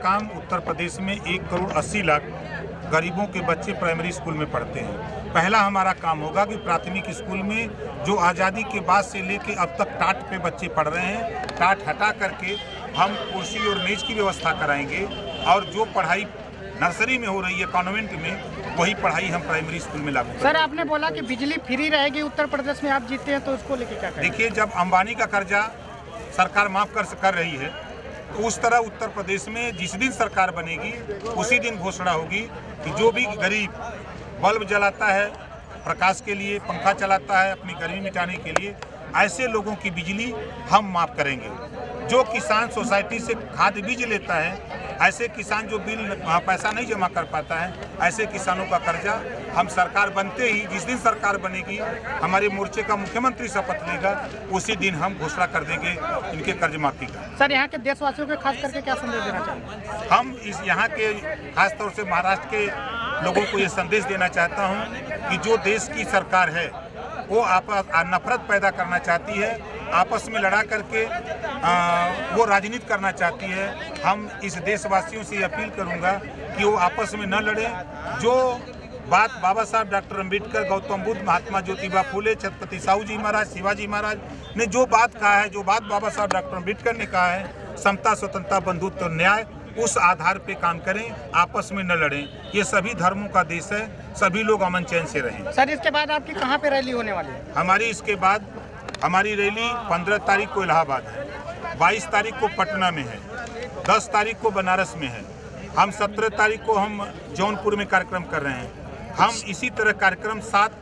काम उत्तर प्रदेश में 1,80,00,000 गरीबों के बच्चे प्राइमरी स्कूल में पढ़ते हैं। पहला हमारा काम होगा कि प्राथमिक स्कूल में जो आज़ादी के बाद से लेके अब तक टाट पे बच्चे पढ़ रहे हैं, टाट हटा करके हम कुर्सी और मेज की व्यवस्था कराएंगे और जो पढ़ाई नर्सरी में हो रही है कॉन्वेंट में, वही पढ़ाई हम प्राइमरी स्कूल में लागू करेंगे। सर, आपने बोला कि बिजली फ्री रहेगी उत्तर प्रदेश में, आप जीतते हैं तो उसको लेके क्या करें? देखिए, जब अंबानी का कर्जा सरकार माफ़ कर रही है, तो उस तरह उत्तर प्रदेश में जिस दिन सरकार बनेगी उसी दिन घोषणा होगी कि जो भी गरीब बल्ब जलाता है प्रकाश के लिए, पंखा चलाता है अपनी गर्मी मिटाने के लिए, ऐसे लोगों की बिजली हम माफ़ करेंगे। जो किसान सोसाइटी से खाद बीज लेता है, ऐसे किसान जो बिल पैसा नहीं जमा कर पाता है, ऐसे किसानों का कर्जा हम सरकार बनते ही, जिस दिन सरकार बनेगी हमारे मोर्चे का मुख्यमंत्री शपथ लेगा, उसी दिन हम घोषणा कर देंगे इनके कर्ज माफी का। सर, यहाँ के देशवासियों को खास करके क्या संदेश देना चाहिए? हम इस यहाँ के खास तौर से महाराष्ट्र के लोगों को ये संदेश देना चाहता हूँ कि जो देश की सरकार है वो नफरत पैदा करना चाहती है, आपस में लड़ा करके वो राजनीति करना चाहती है। हम इस देशवासियों से अपील करूंगा कि वो आपस में न लड़े। जो बात बाबा साहब डॉक्टर अम्बेडकर, गौतम बुद्ध, महात्मा ज्योतिबा फुले, छत्रपति साहू जी महाराज, शिवाजी महाराज ने जो बात कहा है, जो बात बाबा साहब डॉक्टर अम्बेडकर ने कहा है, समता, स्वतंत्रता, बंधुत्व और न्याय, उस आधार पे काम करें, आपस में न लड़ें। ये सभी धर्मों का देश है, सभी लोग अमन चैन से रहें। सर, इसके बाद आपकी कहाँ पे रैली होने वाली है? हमारी इसके बाद हमारी रैली 15 तारीख को इलाहाबाद है, 22 तारीख को पटना में है, 10 तारीख को बनारस में है, हम 17 तारीख को हम जौनपुर में कार्यक्रम कर रहे हैं। हम इसी तरह कार्यक्रम 7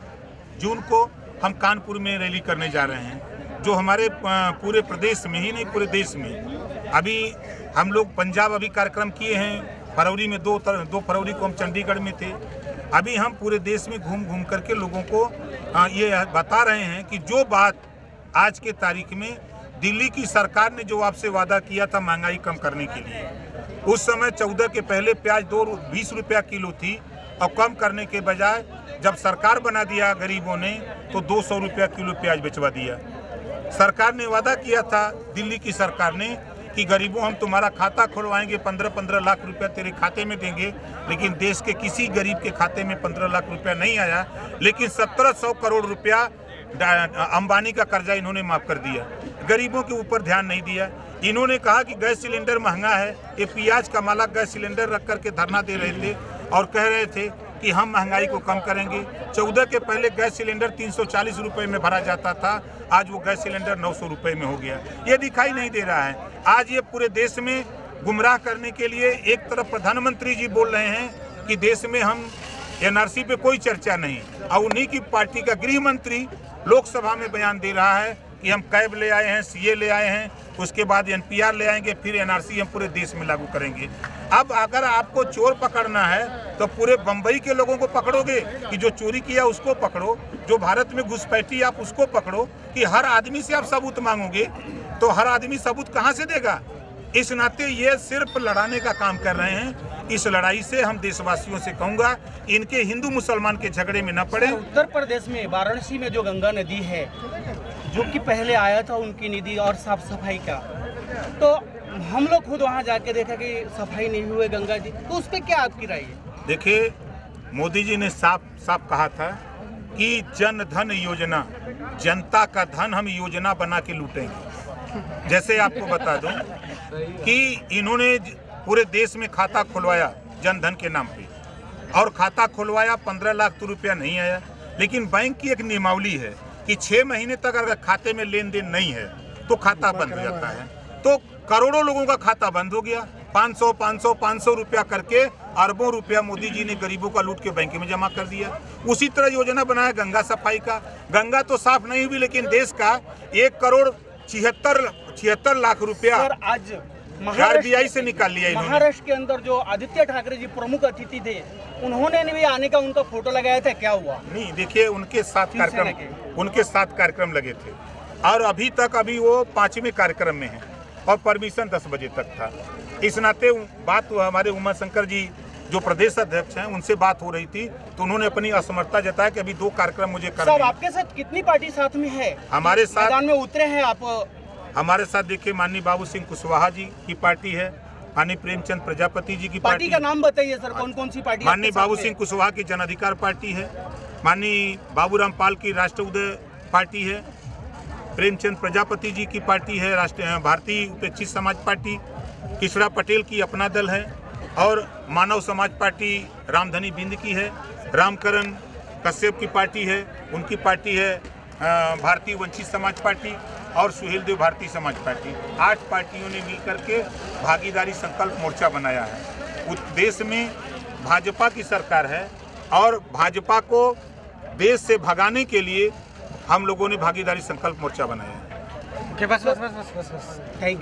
जून को हम कानपुर में रैली करने जा रहे हैं, जो हमारे पूरे प्रदेश में ही नहीं पूरे देश में। अभी हम लोग पंजाब अभी कार्यक्रम किए हैं, फरवरी में 2 फरवरी को हम चंडीगढ़ में थे। अभी हम पूरे देश में घूम करके लोगों को ये बता रहे हैं कि जो बात आज के तारीख में दिल्ली की सरकार ने जो आपसे वादा किया था महंगाई कम करने के लिए, उस समय 14 के पहले प्याज 20 रुपया किलो थी, और कम करने के बजाय जब सरकार बना दिया गरीबों ने तो 200 रुपया किलो प्याज बेचवा दिया। सरकार ने वादा किया था, दिल्ली की सरकार ने, कि गरीबों हम तुम्हारा खाता खुलवाएंगे, 15-15 लाख रुपया तेरे खाते में देंगे। लेकिन देश के किसी गरीब के खाते में 15 लाख रुपया नहीं आया, लेकिन 1700 करोड़ रुपया अंबानी का कर्जा इन्होंने माफ कर दिया। गरीबों के ऊपर ध्यान नहीं दिया। इन्होंने कहा कि गैस सिलेंडर महंगा है, ये पियाज का माला गैस सिलेंडर रख करके धरना दे रहे थे और कह रहे थे कि हम महंगाई को कम करेंगे। 14 के पहले गैस सिलेंडर 340 रुपये में भरा जाता था, आज वो गैस सिलेंडर 900 रुपये में हो गया। ये दिखाई नहीं दे रहा है। आज ये पूरे देश में गुमराह करने के लिए एक तरफ प्रधानमंत्री जी बोल रहे हैं कि देश में हम एनआरसी पे कोई चर्चा नहीं, और उन्हीं की पार्टी का गृह मंत्री लोकसभा में बयान दे रहा है कि हम कैब ले आए हैं, सीए ले आए हैं, उसके बाद एनपीआर ले आएंगे, फिर एनआरसी हम पूरे देश में लागू करेंगे। अब अगर आपको चोर पकड़ना है तो पूरे बम्बई के लोगों को पकड़ोगे कि जो चोरी किया उसको पकड़ो, जो भारत में घुसपैठी आप उसको पकड़ो, कि हर आदमी से आप सबूत मांगोगे तो हर आदमी सबूत कहाँ से देगा? इस नाते ये सिर्फ लड़ाने का काम कर रहे हैं। इस लड़ाई से हम देशवासियों से कहूँगा, इनके हिंदू मुसलमान के झगड़े में न पड़े। उत्तर प्रदेश में वाराणसी में जो गंगा नदी है, जो कि पहले आया था उनकी निधि और साफ सफाई का, तो हम लोग खुद वहां जाके देखा कि सफाई नहीं हुई गंगा जी, तो उस पर क्या आपकी राय है? देखिए, मोदी जी ने साफ कहा था कि जन धन योजना, जनता का धन हम योजना बना के लूटेंगे। जैसे आपको बता दूं कि इन्होंने पूरे देश में खाता खुलवाया जन धन के नाम पे, और खाता खुलवाया 15 लाख रुपया नहीं आया। लेकिन बैंक की एक नियमावली है कि 6 महीने तक अगर खाते में लेन देन नहीं है तो खाता बंद हो जाता है। तो करोड़ों लोगों का खाता बंद हो गया। 500 रुपया करके अरबों रुपया मोदी जी ने गरीबों का लूट के बैंक में जमा कर दिया। उसी तरह योजना बनाया गंगा सफाई का। गंगा तो साफ नहीं हुई, लेकिन देश का 1,76 लाख रुपया आज आरबीआई से निकाल लिया इन्होंने। महाराष्ट्र के अंदर जो आदित्य ठाकरे जी प्रमुख अतिथि थे, उन्होंने भी आने का उनका फोटो लगाया था, क्या हुआ? नहीं, देखिए, उनके 7 कार्यक्रम लगे थे, और अभी वो 5वें कार्यक्रम में है, और परमिशन 10 बजे तक था। इस नाते बात हमारे उमा शंकर जी जो प्रदेश अध्यक्ष हैं उनसे बात हो रही थी, तो उन्होंने अपनी असमर्थता जताया कि अभी 2 कार्यक्रम मुझे करने हैं। आपके साथ कितनी पार्टी साथ में है? हमारे साथ मैदान में उतरे हैं आप? हमारे साथ देखिए माननीय बाबू सिंह कुशवाहा जी की पार्टी है, माननीय प्रेमचंद प्रजापति जी की पार्टी का नाम बताइए सर, कौन कौन सी पार्टी माननीय आपके साथ बाबू है? सिंह कुशवाहा की जन अधिकार पार्टी है, माननीय बाबूराम पाल की राष्ट्र उदय पार्टी है, प्रेमचंद प्रजापति जी की पार्टी है राष्ट्रीय भारतीय उपेक्षित समाज पार्टी, किशोरा पटेल की अपना दल है और मानव समाज पार्टी रामधनी बिंद की है, रामकरण कश्यप की पार्टी है, उनकी पार्टी है भारतीय वंचित समाज पार्टी और सुहेल देव भारतीय समाज पार्टी। 8 पार्टियों ने मिलकर के भागीदारी संकल्प मोर्चा बनाया है। उस देश में भाजपा की सरकार है और भाजपा को देश से भगाने के लिए हम लोगों ने भागीदारी संकल्प मोर्चा बनाया है। बस बस बस बस बस थैंक